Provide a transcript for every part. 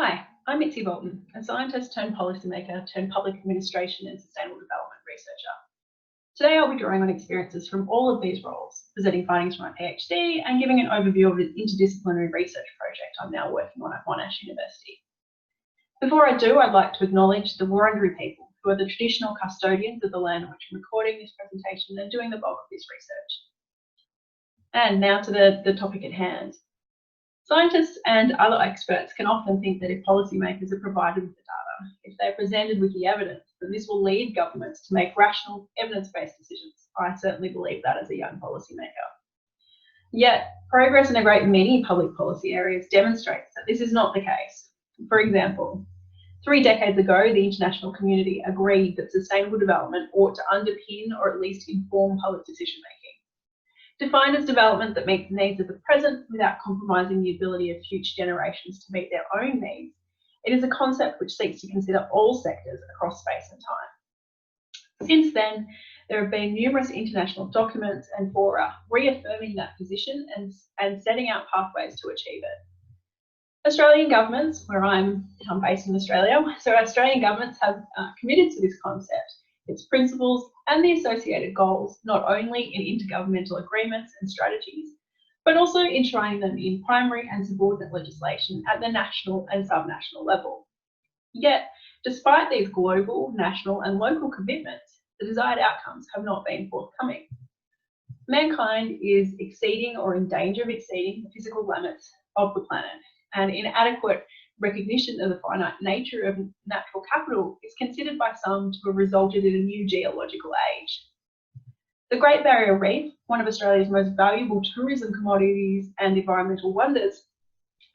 Hi, I'm Mitzi Bolton, a scientist turned policymaker turned public administration and sustainable development researcher. Today I'll be drawing on experiences from all of these roles, presenting findings from my PhD and giving an overview of an interdisciplinary research project I'm now working on at Monash University. Before I do, I'd like to acknowledge the Wurundjeri people, who are the traditional custodians of the land on which I'm recording this presentation and doing the bulk of this research. And now to the topic at hand. Scientists and other experts can often think that if policymakers are provided with the data, if they're presented with the evidence, then this will lead governments to make rational, evidence-based decisions. I certainly believe that as a young policymaker. Yet, progress in a great many public policy areas demonstrates that this is not the case. For example, 3 decades ago, the international community agreed that sustainable development ought to underpin or at least inform public decision-making. Defined as development that meets the needs of the present without compromising the ability of future generations to meet their own needs, it is a concept which seeks to consider all sectors across space and time. Since then, there have been numerous international documents and fora reaffirming that position and setting out pathways to achieve it. Australian governments, where I'm based in Australia, so Australian governments have committed to this concept, its principles and the associated goals, not only in intergovernmental agreements and strategies, but also enshrining them in primary and subordinate legislation at the national and subnational level. Yet, despite these global, national and local commitments, the desired outcomes have not been forthcoming. Mankind is exceeding or in danger of exceeding the physical limits of the planet, and inadequate recognition of the finite nature of natural capital is considered by some to have resulted in a new geological age. The Great Barrier Reef, one of Australia's most valuable tourism commodities and environmental wonders,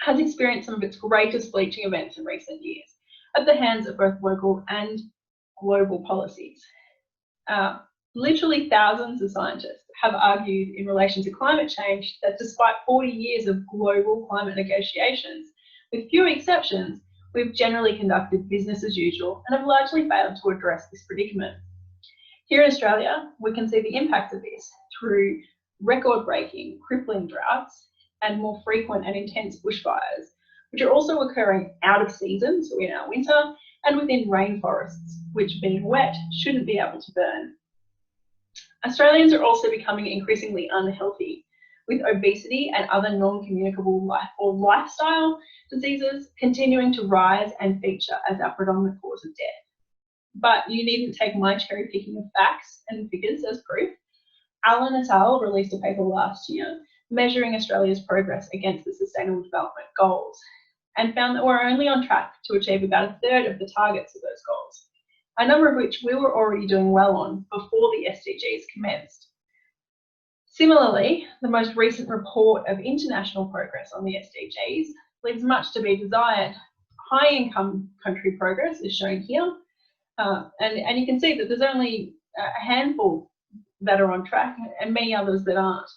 has experienced some of its greatest bleaching events in recent years at the hands of both local and global policies. Literally thousands of scientists have argued in relation to climate change that despite 40 years of global climate negotiations, with few exceptions, we've generally conducted business as usual and have largely failed to address this predicament. Here in Australia, we can see the impact of this through record-breaking, crippling droughts and more frequent and intense bushfires, which are also occurring out of season, so in our winter, and within rainforests, which being wet shouldn't be able to burn. Australians are also becoming increasingly unhealthy, with obesity and other non-communicable lifestyle diseases continuing to rise and feature as our predominant cause of death. But you needn't take my cherry picking of facts and figures as proof. Allen et al. Released a paper last year measuring Australia's progress against the Sustainable Development Goals and found that we're only on track to achieve about a third of the targets of those goals, a number of which we were already doing well on before the SDGs commenced. Similarly, the most recent report of international progress on the SDGs leaves much to be desired. High-income country progress is shown here, and you can see that there's only a handful that are on track and many others that aren't.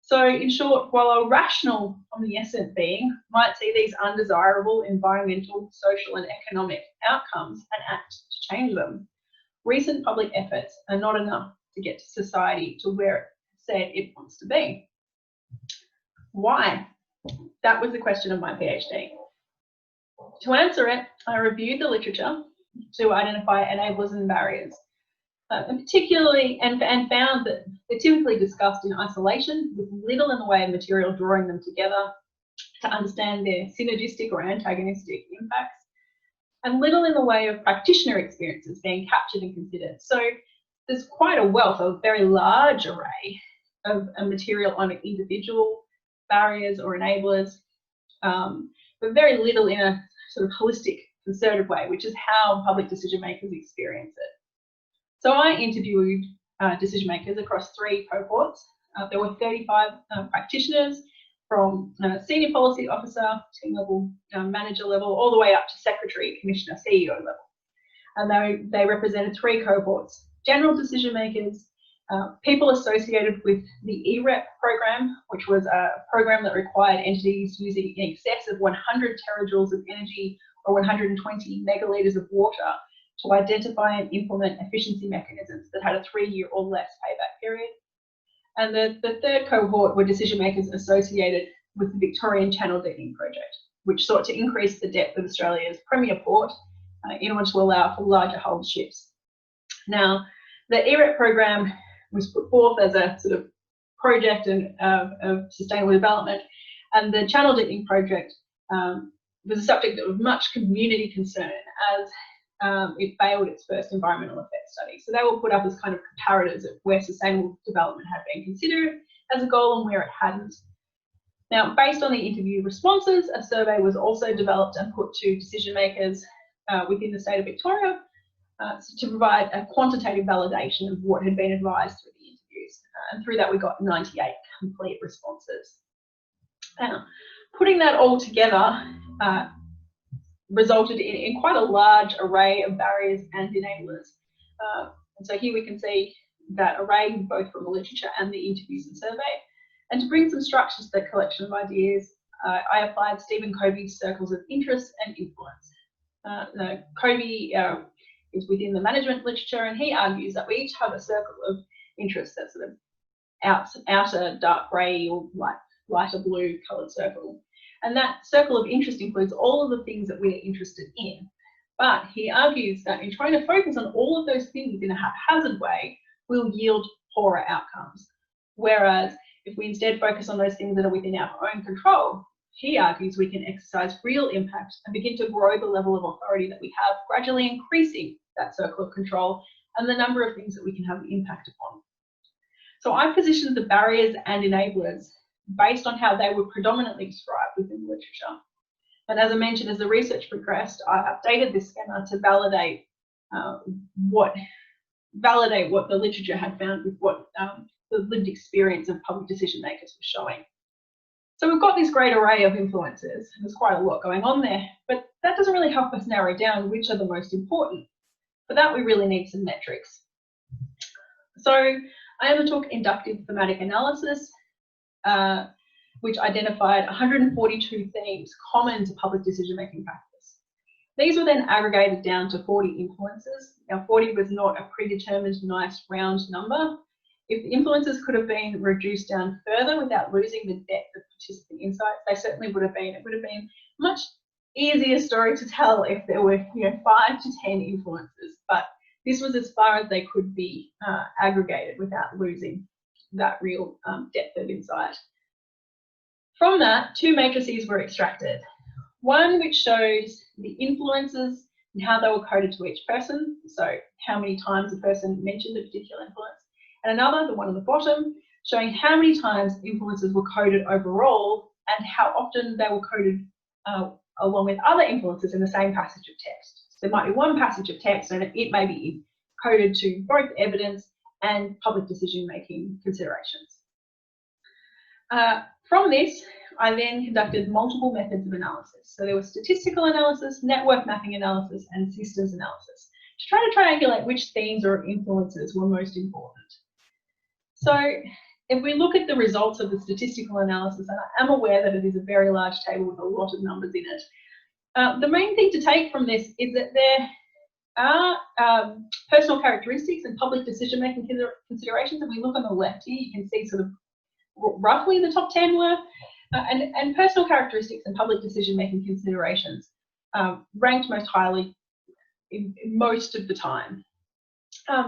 So in short, while a rational omniscient being might see these undesirable environmental, social and economic outcomes and act to change them, recent public efforts are not enough to get society to where it said it wants to be. Why? That was the question of my PhD. To answer it, I reviewed the literature to identify enablers and barriers, and found that they're typically discussed in isolation with little in the way of material drawing them together to understand their synergistic or antagonistic impacts, and little in the way of practitioner experiences being captured and considered. So there's quite a wealth, a very large array of material on individual barriers or enablers, but very little in a sort of holistic, concerted way, which is how public decision makers experience it. So I interviewed decision makers across 3 cohorts. There were 35 practitioners from senior policy officer, team level, manager level, all the way up to secretary, commissioner, CEO level. And they represented 3 cohorts: general decision makers, people associated with the EREP program, which was a program that required entities using in excess of 100 terajoules of energy or 120 megalitres of water to identify and implement efficiency mechanisms that had a 3-year or less payback period. And the third cohort were decision makers associated with the Victorian Channel Deepening Project, which sought to increase the depth of Australia's premier port in order to allow for larger hulled ships. Now, the EREP program was put forth as a sort of project of sustainable development, and the channel deepening project was a subject of much community concern as it failed its first environmental effect study. So they were put up as kind of comparators of where sustainable development had been considered as a goal and where it hadn't. Now, based on the interview responses, a survey was also developed and put to decision makers within the state of Victoria to provide a quantitative validation of what had been advised through the interviews. And through that, we got 98 complete responses. Now, putting that all together resulted in quite a large array of barriers and enablers. And so here we can see that array both from the literature and the interviews and survey. And to bring some structure to the collection of ideas, I applied Stephen Covey's circles of interest and influence. Covey is within the management literature, and he argues that we each have a circle of interest that's sort of outer dark grey or lighter blue coloured circle. And that circle of interest includes all of the things that we're interested in. But he argues that in trying to focus on all of those things in a haphazard way will yield poorer outcomes. Whereas if we instead focus on those things that are within our own control, he argues we can exercise real impact and begin to grow the level of authority that we have, gradually increasing that circle of control and the number of things that we can have an impact upon. So I positioned the barriers and enablers based on how they were predominantly described within the literature. And as I mentioned, as the research progressed, I updated this schema to validate what the literature had found with what the lived experience of public decision makers was showing. So we've got this great array of influences. There's quite a lot going on there, but that doesn't really help us narrow down which are the most important. For that, we really need some metrics. So I undertook inductive thematic analysis, which identified 142 themes common to public decision-making practice. These were then aggregated down to 40 influences. Now, 40 was not a predetermined nice round number. If the influences could have been reduced down further without losing the depth of participant insights, they certainly would have been. It would have been a much easier story to tell if there were 5 to 10 influences, but this was as far as they could be aggregated without losing that real depth of insight. From that, 2 matrices were extracted. One which shows the influences and how they were coded to each person, so how many times a person mentioned a particular influence, and another, the one on the bottom, showing how many times influences were coded overall and how often they were coded along with other influences in the same passage of text. So there might be one passage of text and it may be coded to both evidence and public decision-making considerations. From this, I then conducted multiple methods of analysis. So there was statistical analysis, network mapping analysis, and systems analysis to try to triangulate which themes or influences were most important. So if we look at the results of the statistical analysis, and I am aware that it is a very large table with a lot of numbers in it, the main thing to take from this is that there are personal characteristics and public decision-making considerations. If we look on the left here, you can see sort of roughly the top 10 were, and personal characteristics and public decision-making considerations ranked most highly in most of the time.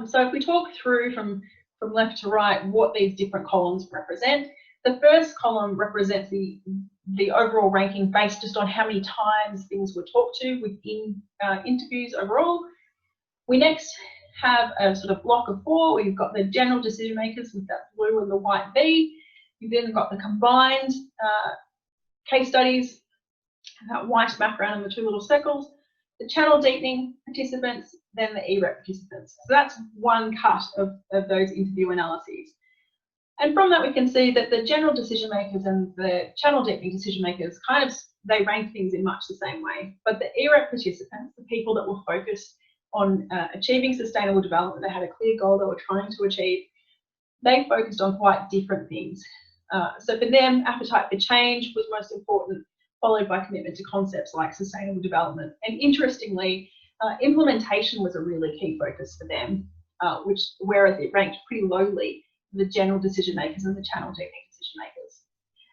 So if we talk through from left to right what these different columns represent, the first column represents the overall ranking based just on how many times things were talked to within interviews overall. We next have a sort of block of 4 where you've got the general decision makers with that blue and the white V. You've then got the combined case studies, that white background and the 2 little circles, the channel deepening participants, then the EREP participants. So that's one cut of those interview analyses. And from that we can see that the general decision makers and the channel deepening decision makers they rank things in much the same way. But the EREP participants, the people that were focused on achieving sustainable development, they had a clear goal they were trying to achieve, they focused on quite different things. So for them, appetite for change was most important, followed by commitment to concepts like sustainable development. And interestingly, implementation was a really key focus for them, whereas it ranked pretty lowly for the general decision makers and the channel deepening decision makers.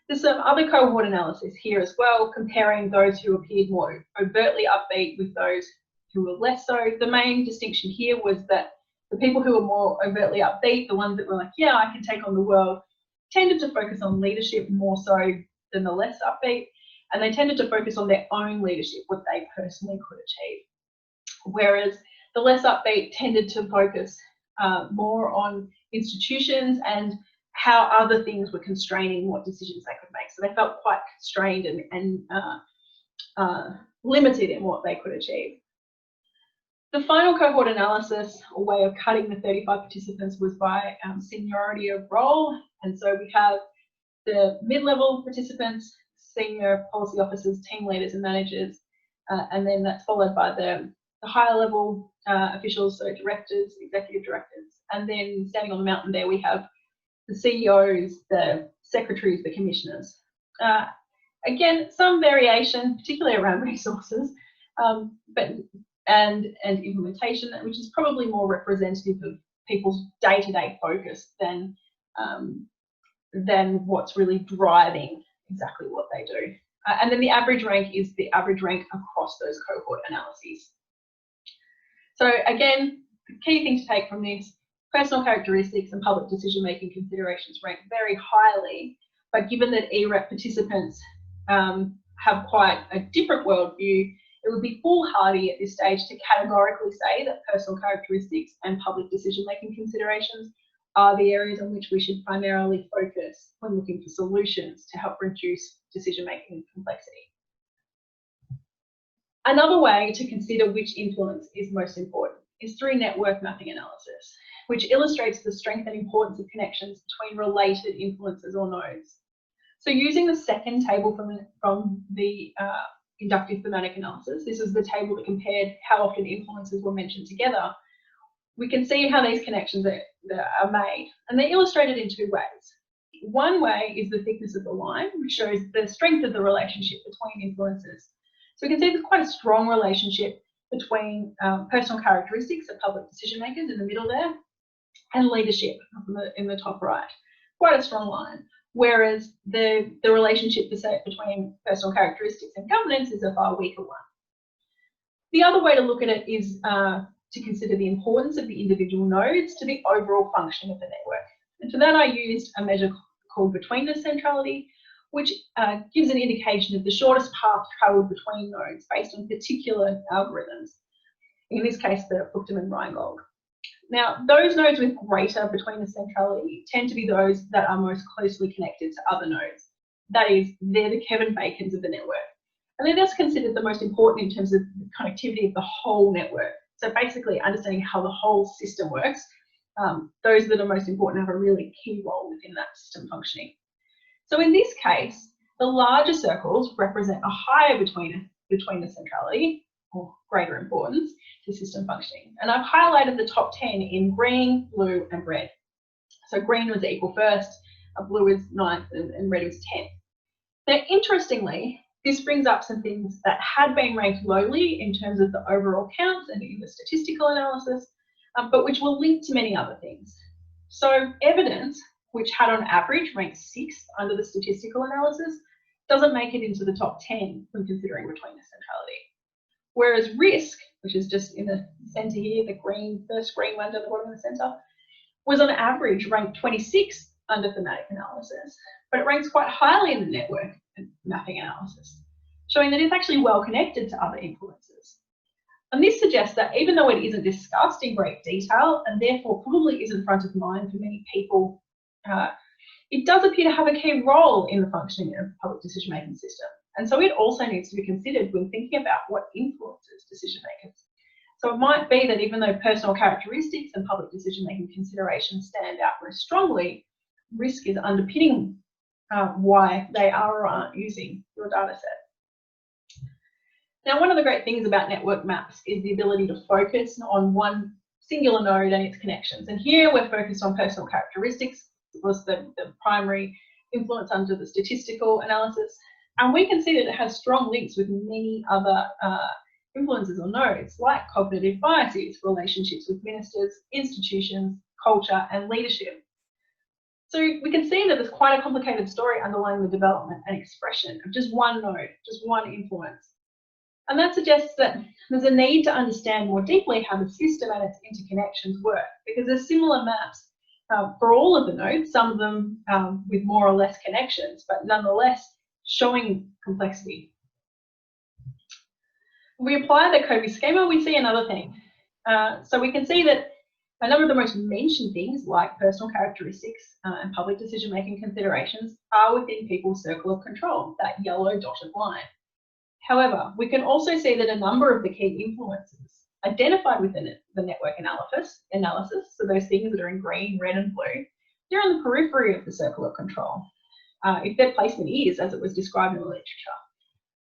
There's some other cohort analysis here as well, comparing those who appeared more overtly upbeat with those who were less so. The main distinction here was that the people who were more overtly upbeat, the ones that were like, yeah, I can take on the world, tended to focus on leadership more so than the less upbeat, and they tended to focus on their own leadership, what they personally could achieve. Whereas the less upbeat tended to focus more on institutions and how other things were constraining what decisions they could make. So they felt quite constrained and limited in what they could achieve. The final cohort analysis, or way of cutting the 35 participants, was by seniority of role. And so we have the mid-level participants, senior policy officers, team leaders and managers, and then that's followed by the higher level officials, so directors, executive directors. And then standing on the mountain there, we have the CEOs, the secretaries, the commissioners. Again, some variation, particularly around resources, and implementation, which is probably more representative of people's day-to-day focus than what's really driving exactly what they do. And then the average rank is the average rank across those cohort analyses. So again, the key thing to take from this, personal characteristics and public decision-making considerations rank very highly, but given that EREP participants have quite a different worldview, it would be foolhardy at this stage to categorically say that personal characteristics and public decision-making considerations are the areas on which we should primarily focus when looking for solutions to help reduce decision-making complexity. Another way to consider which influence is most important is through network mapping analysis, which illustrates the strength and importance of connections between related influences or nodes. So using the second table from the inductive thematic analysis, this is the table that compared how often influences were mentioned together, we can see how these connections are made, and they're illustrated in two ways. One way is the thickness of the line, which shows the strength of the relationship between influences. So we can see there's quite a strong relationship between personal characteristics of public decision makers in the middle there and leadership in the top right. Quite a strong line. Whereas the relationship between personal characteristics and governance is a far weaker one. The other way to look at it is to consider the importance of the individual nodes to the overall functioning of the network. And for that I used a measure called betweenness centrality, which gives an indication of the shortest path travelled between nodes based on particular algorithms. In this case, the Buchterman-Reingold. Now, those nodes with greater betweenness centrality tend to be those that are most closely connected to other nodes. That is, they're the Kevin Bacons of the network. And they're thus considered the most important in terms of the connectivity of the whole network. So basically understanding how the whole system works, those that are most important have a really key role within that system functioning. So in this case, the larger circles represent a higher betweenness centrality, or greater importance to system functioning. And I've highlighted the top 10 in green, blue and red. So green was equal first, blue was ninth and red was 10th. Now interestingly, this brings up some things that had been ranked lowly in terms of the overall counts and in the statistical analysis, but which were linked to many other things. So evidence, which had on average ranked 6th under the statistical analysis, doesn't make it into the top 10 when considering betweenness centrality. Whereas risk, which is just in the centre here, the first green one at the bottom of the centre, was on average ranked 26th under thematic analysis, but it ranks quite highly in the network mapping analysis, showing that it's actually well connected to other influences. And this suggests that even though it isn't discussed in great detail and therefore probably isn't front of mind for many people, it does appear to have a key role in the functioning of the public decision-making system. And so it also needs to be considered when thinking about what influences decision makers. So it might be that even though personal characteristics and public decision-making considerations stand out most strongly, risk is underpinning why they are or aren't using your data set. Now, one of the great things about network maps is the ability to focus on one singular node and its connections. And here we're focused on personal characteristics. It was the primary influence under the statistical analysis. And we can see that it has strong links with many other influences or nodes, like cognitive biases, relationships with ministers, institutions, culture, and leadership. So we can see that there's quite a complicated story underlying the development and expression of just one node, just one influence. And that suggests that there's a need to understand more deeply how the system and its interconnections work, because there's similar maps for all of the nodes, some of them with more or less connections, but nonetheless showing complexity. If we apply the Covey schema, we see another thing. So we can see that a number of the most mentioned things, like personal characteristics and public decision-making considerations, are within people's circle of control, that yellow dotted line. However, we can also see that a number of the key influences identified within the network analysis, so those things that are in green, red and blue, they're on the periphery of the circle of control, if their placement is as it was described in the literature.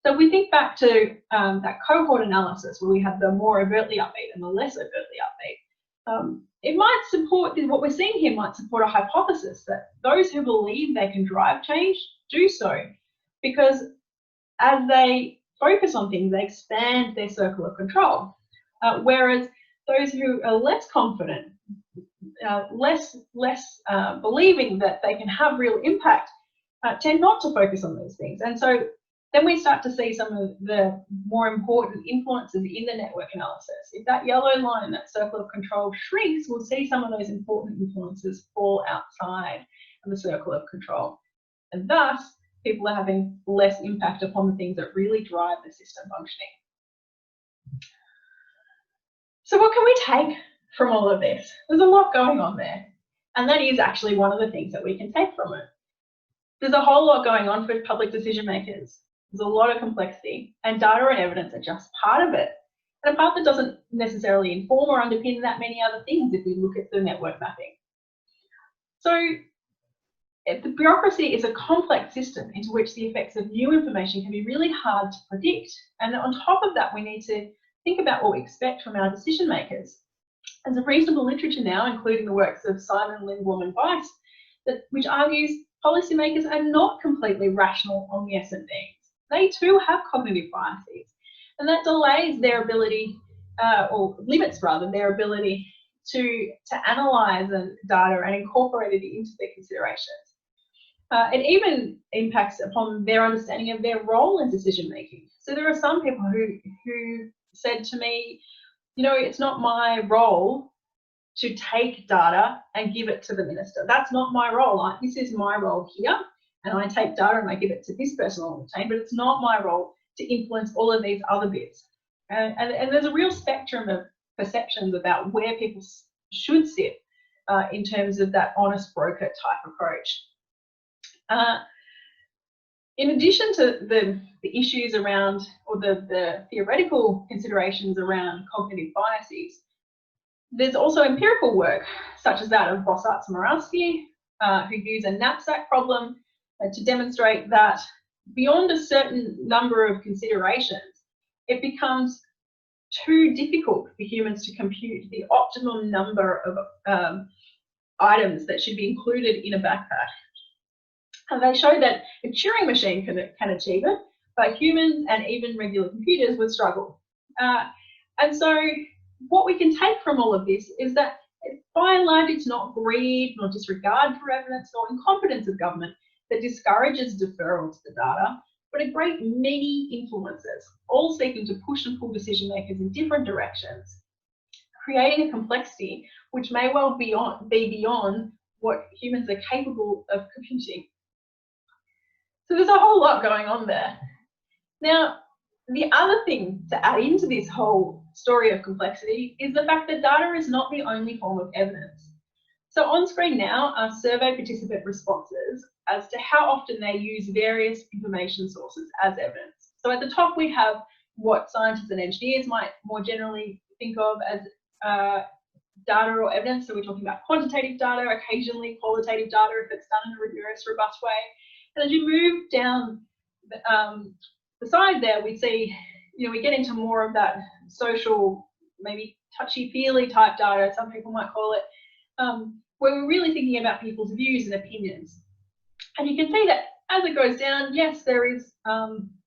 So if we think back to that cohort analysis where we have the more overtly upbeat and the less overtly upbeat, it might support, what we're seeing here might support a hypothesis that those who believe they can drive change do so, because as they focus on things, they expand their circle of control. Whereas those who are less confident, less believing that they can have real impact, tend not to focus on those things. And so then we start to see some of the more important influences in the network analysis. If that yellow line, that circle of control shrinks, we'll see some of those important influences fall outside of the circle of control. And thus, people are having less impact upon the things that really drive the system functioning. So what can we take from all of this? There's a lot going on there. And that is actually one of the things that we can take from it. There's a whole lot going on for public decision makers. There's a lot of complexity, and data and evidence are just part of it. And a part that doesn't necessarily inform or underpin that many other things if we look at the network mapping. So the bureaucracy is a complex system into which the effects of new information can be really hard to predict. And on top of that, we need to think about what we expect from our decision makers. There's a reasonable literature now, including the works of Simon, Lindblom and Weiss, which argues policymakers are not completely rational on the S&Ds. They too have cognitive biases, and that delays their ability, or limits rather, their ability to analyse data and incorporate it into their considerations. It even impacts upon their understanding of their role in decision making. So there are some people who said to me, you know, it's not my role to take data and give it to the minister. That's not my role. This is my role here, and I take data and I give it to this person on the team, but it's not my role to influence all of these other bits. And there's a real spectrum of perceptions about where people should sit in terms of that honest broker type approach. In addition to the issues around, or the theoretical considerations around cognitive biases, there's also empirical work, such as that of Bossarts and Morawski, who use a knapsack problem to demonstrate that beyond a certain number of considerations, it becomes too difficult for humans to compute the optimum number of items that should be included in a backpack. And they show that a Turing machine can achieve it, but humans and even regular computers would struggle. And so what we can take from all of this is that by and large, it's not greed nor disregard for evidence or incompetence of government that discourages deferral to the data, but a great many influences, all seeking to push and pull decision makers in different directions, creating a complexity which may well be beyond what humans are capable of computing. So there's a whole lot going on there. Now, the other thing to add into this whole story of complexity is the fact that data is not the only form of evidence. So on screen now are survey participant responses as to how often they use various information sources as evidence. So at the top we have what scientists and engineers might more generally think of as data or evidence. So we're talking about quantitative data, occasionally qualitative data if it's done in a rigorous, robust way. And as you move down the side there, we see, you know, we get into more of that social, maybe touchy-feely type data, some people might call it, where we're really thinking about people's views and opinions. And you can see that as it goes down, yes, there is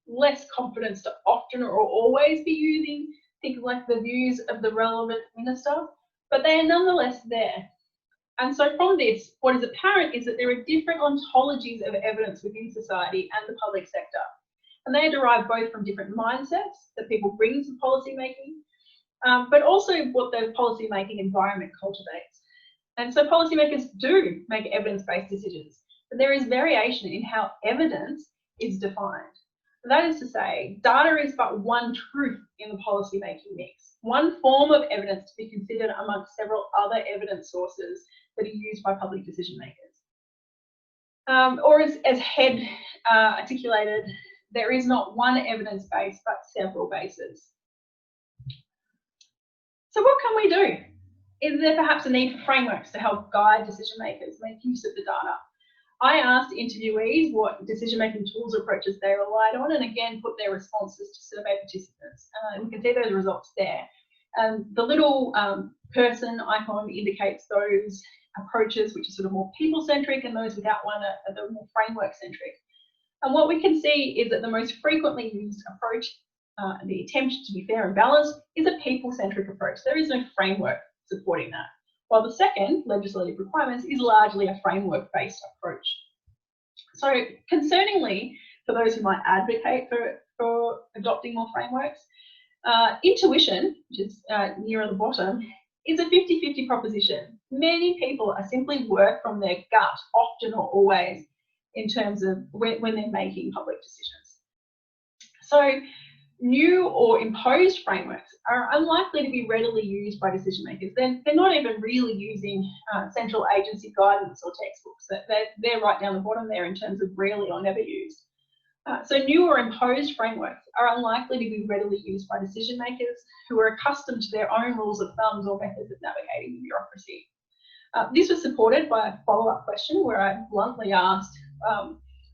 less confidence to often or always be using things like the views of the relevant minister, but they are nonetheless there. And so from this, what is apparent is that there are different ontologies of evidence within society and the public sector. And they are derived both from different mindsets that people bring to policy making, but also what the policy making environment cultivates. And so policymakers do make evidence-based decisions, but there is variation in how evidence is defined. That is to say, data is but one truth in the policy-making mix, one form of evidence to be considered amongst several other evidence sources that are used by public decision makers. Or as Head articulated, there is not one evidence base, but several bases. So what can we do? Is there perhaps a need for frameworks to help guide decision makers make use of the data? I asked interviewees what decision-making tools or approaches they relied on, and again put their responses to survey participants. We can see those results there. The little person icon indicates those approaches which are sort of more people-centric, and those without one are the more framework-centric. And what we can see is that the most frequently used approach, the attempt to be fair and balanced, is a people-centric approach. There is no framework supporting that. While the second, legislative requirements, is largely a framework-based approach. So concerningly, for those who might advocate for adopting more frameworks, intuition, which is nearer the bottom, is a 50-50 proposition. Many people are simply work from their gut, often or always, in terms of when they're making public decisions. So new or imposed frameworks are unlikely to be readily used by decision makers. They're not even really using central agency guidance or textbooks. They're right down the bottom there in terms of rarely or never used. So new or imposed frameworks are unlikely to be readily used by decision makers who are accustomed to their own rules of thumbs or methods of navigating the bureaucracy. This was supported by a follow-up question where I bluntly asked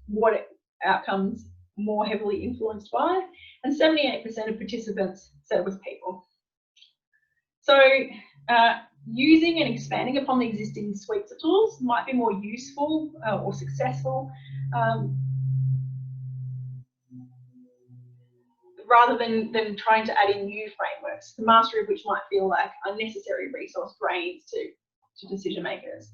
what outcomes more heavily influenced by, and 78% of participants said it was people. So using and expanding upon the existing suites of tools might be more useful or successful rather than trying to add in new frameworks, the mastery of which might feel like unnecessary resource drains to decision makers.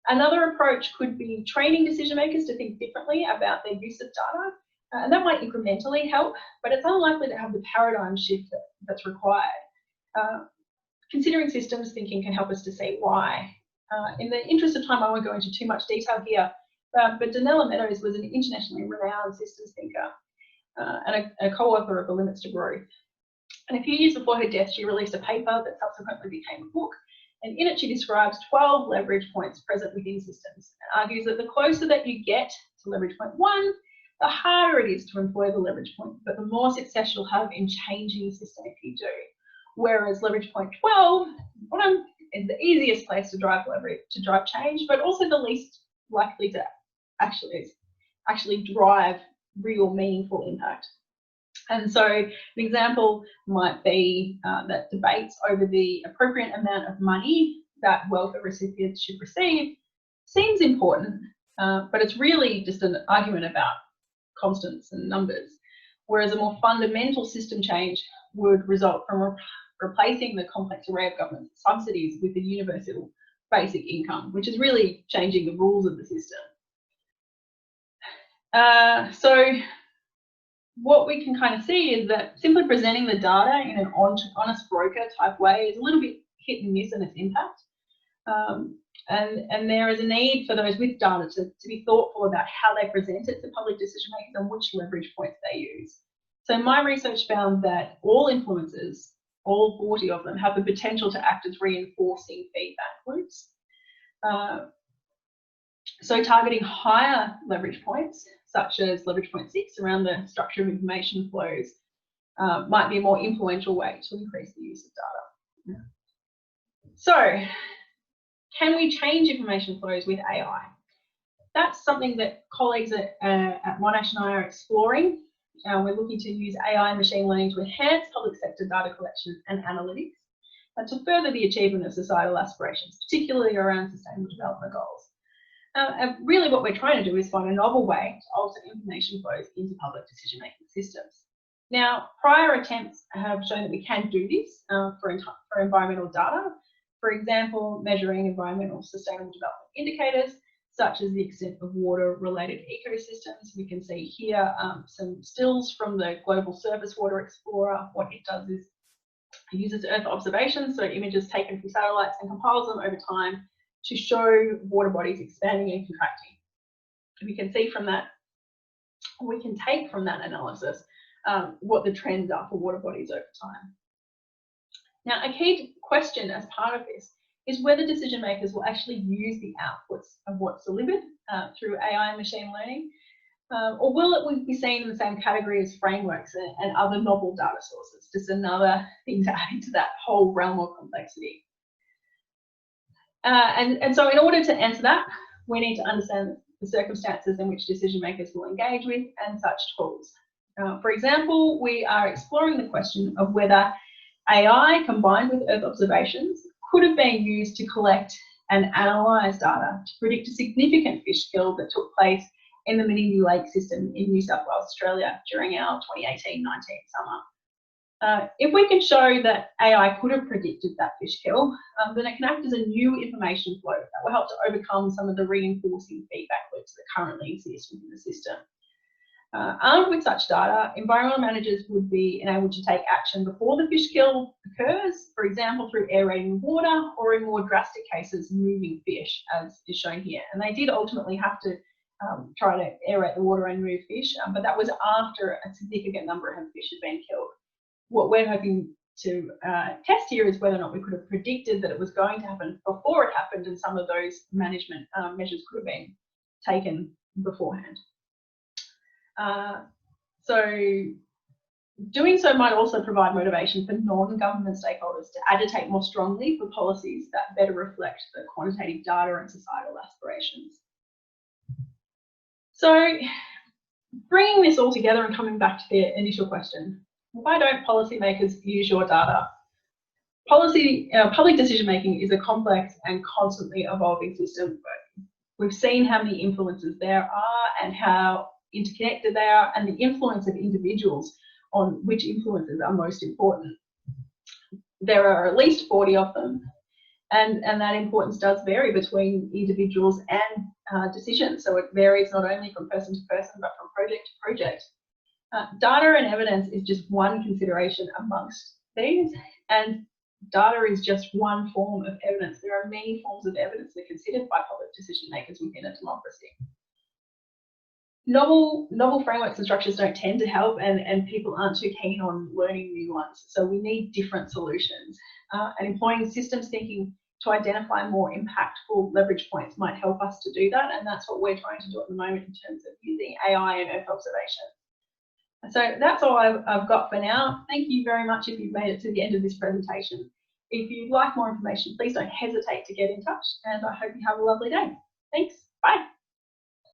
Another approach could be training decision makers to think differently about their use of data, and that might incrementally help, but it's unlikely to have the paradigm shift that's required. Considering systems thinking can help us to see why. In the interest of time, I won't go into too much detail here, but Donella Meadows was an internationally renowned systems thinker and a co-author of The Limits to Growth. And a few years before her death, she released a paper that subsequently became a book. And in it, she describes 12 leverage points present within systems and argues that the closer that you get to leverage point 1, the harder it is to employ the leverage point, but the more success you'll have in changing the system if you do. Whereas leverage point 12, bottom, is the easiest place to drive leverage, to drive change, but also the least likely to actually drive real meaningful impact. And so an example might be that debates over the appropriate amount of money that welfare recipients should receive seems important, but it's really just an argument about constants and numbers, whereas a more fundamental system change would result from replacing the complex array of government subsidies with a universal basic income, which is really changing the rules of the system. So what we can kind of see is that simply presenting the data in an honest broker type way is a little bit hit and miss in its impact. And there is a need for those with data to be thoughtful about how they present it to public decision makers and which leverage points they use. So my research found that all influencers, all 40 of them, have the potential to act as reinforcing feedback loops. So targeting higher leverage points, such as leverage point 6 around the structure of information flows, might be a more influential way to increase the use of data. So, can we change information flows with AI? That's something that colleagues at Monash and I are exploring. We're looking to use AI and machine learning to enhance public sector data collection and analytics, and to further the achievement of societal aspirations, particularly around sustainable development goals. And really what we're trying to do is find a novel way to alter information flows into public decision-making systems. Now, prior attempts have shown that we can do this for environmental data, For example, measuring environmental sustainable development indicators, such as the extent of water-related ecosystems. We can see here some stills from the Global Surface Water Explorer. What it does is it uses Earth observations, so images taken from satellites, and compiles them over time to show water bodies expanding and contracting. We can see from that, we can take from that analysis what the trends are for water bodies over time. Now, a key question as part of this is whether decision makers will actually use the outputs of what's delivered through AI and machine learning, or will it be seen in the same category as frameworks and other novel data sources, just another thing to add into that whole realm of complexity. And so in order to answer that, we need to understand the circumstances in which decision makers will engage with and such tools. For example, we are exploring the question of whether AI combined with Earth observations could have been used to collect and analyse data to predict a significant fish kill that took place in the Meadows Lake system in New South Wales, Australia during our 2018-19 summer. If we can show that AI could have predicted that fish kill, then it can act as a new information flow that will help to overcome some of the reinforcing feedback loops that currently exist within the system. Armed with such data, environmental managers would be enabled to take action before the fish kill occurs, for example, through aerating water, or in more drastic cases, moving fish, as is shown here. And they did ultimately have to try to aerate the water and move fish, but that was after a significant number of fish had been killed. What we're hoping to test here is whether or not we could have predicted that it was going to happen before it happened, and some of those management measures could have been taken beforehand. So doing so might also provide motivation for non-government stakeholders to agitate more strongly for policies that better reflect the quantitative data and societal aspirations. So bringing this all together and coming back to the initial question, why don't policymakers use your data? Public decision making is a complex and constantly evolving system. We've seen how many influences there are and how interconnected they are, and the influence of individuals on which influences are most important. There are at least 40 of them, and that importance does vary between individuals and decisions. So it varies not only from person to person, but from project to project. Data and evidence is just one consideration amongst these, and data is just one form of evidence. There are many forms of evidence that are considered by public decision makers within a democracy. Novel frameworks and structures don't tend to help, and people aren't too keen on learning new ones. So we need different solutions. And employing systems thinking to identify more impactful leverage points might help us to do that. And that's what we're trying to do at the moment in terms of using AI and Earth observation. So that's all I've got for now. Thank you very much if you've made it to the end of this presentation. If you'd like more information, please don't hesitate to get in touch, and I hope you have a lovely day. Thanks. Bye.